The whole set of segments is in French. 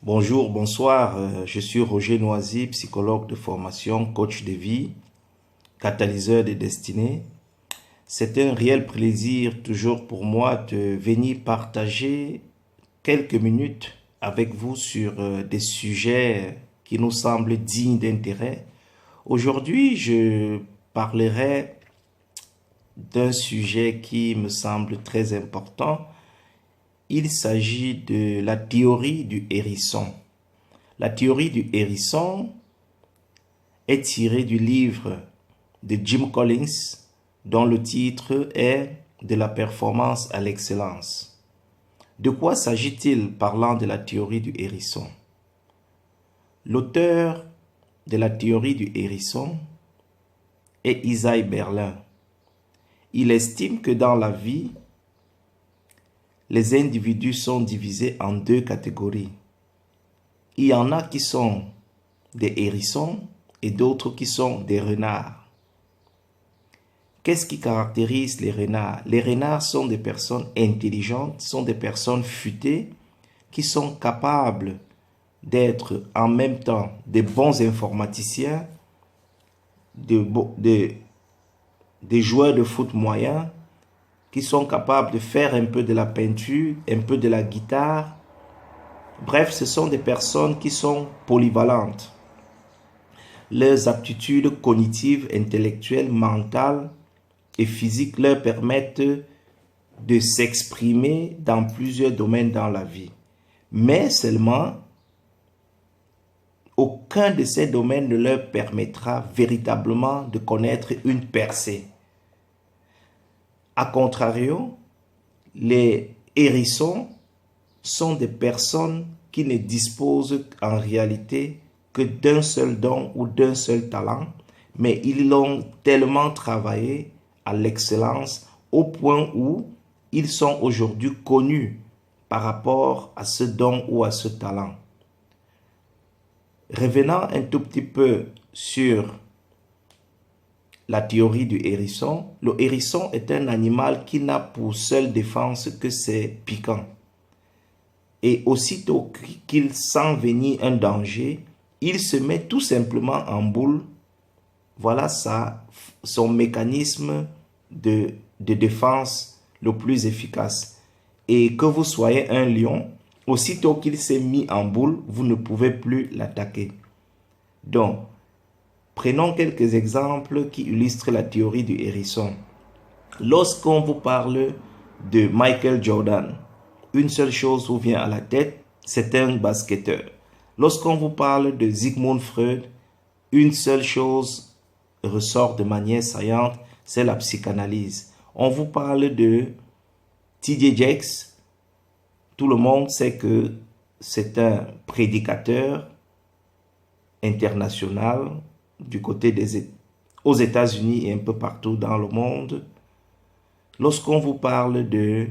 Bonjour, bonsoir, je suis Roger Noisy, psychologue de formation, coach de vie, catalyseur de destinée. C'est un réel plaisir toujours pour moi de venir partager quelques minutes avec vous sur des sujets qui nous semblent dignes d'intérêt. Aujourd'hui, je parlerai d'un sujet qui me semble très important. Il s'agit de la théorie du hérisson. La théorie du hérisson est tirée du livre de Jim Collins, dont le titre est « De la performance à l'excellence ». De quoi s'agit-il parlant de la théorie du hérisson? L'auteur de la théorie du hérisson est Isaiah Berlin. Il estime que dans la vie, les individus sont divisés en deux catégories. Il y en a qui sont des hérissons et d'autres qui sont des renards. Qu'est-ce qui caractérise les renards? Les renards sont des personnes intelligentes, sont des personnes futées qui sont capables d'être en même temps des bons informaticiens, des joueurs de foot moyens, qui sont capables de faire un peu de la peinture, un peu de la guitare. Bref, ce sont des personnes qui sont polyvalentes. Leurs aptitudes cognitives, intellectuelles, mentales et physiques leur permettent de s'exprimer dans plusieurs domaines dans la vie. Mais seulement, aucun de ces domaines ne leur permettra véritablement de connaître une percée. A contrario, les hérissons sont des personnes qui ne disposent en réalité que d'un seul don ou d'un seul talent, mais ils l'ont tellement travaillé à l'excellence au point où ils sont aujourd'hui connus par rapport à ce don ou à ce talent. Revenant un tout petit peu sur la théorie du hérisson, le hérisson est un animal qui n'a pour seule défense que ses piquants. Et aussitôt qu'il sent venir un danger, il se met tout simplement en boule. Voilà son mécanisme de défense le plus efficace. Et que vous soyez un lion, aussitôt qu'il s'est mis en boule, vous ne pouvez plus l'attaquer. Donc, prenons quelques exemples qui illustrent la théorie du hérisson. Lorsqu'on vous parle de Michael Jordan, une seule chose vous vient à la tête, c'est un basketteur. Lorsqu'on vous parle de Sigmund Freud, une seule chose ressort de manière saillante, c'est la psychanalyse. On vous parle de T.D. Jakes, tout le monde sait que c'est un prédicateur international du côté aux États-Unis et un peu partout dans le monde. Lorsqu'on vous parle de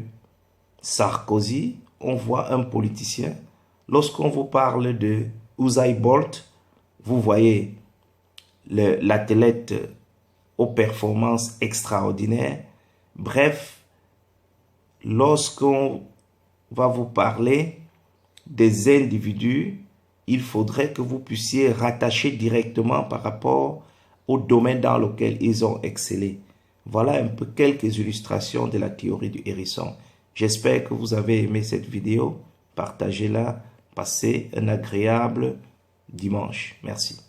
Sarkozy, on voit un politicien. Lorsqu'on vous parle de Usain Bolt, vous voyez l'athlète aux performances extraordinaires. Bref, lorsqu'on va vous parler des individus, il faudrait que vous puissiez rattacher directement par rapport au domaine dans lequel ils ont excellé. Voilà un peu quelques illustrations de la théorie du hérisson. J'espère que vous avez aimé cette vidéo. Partagez-la. Passez un agréable dimanche. Merci.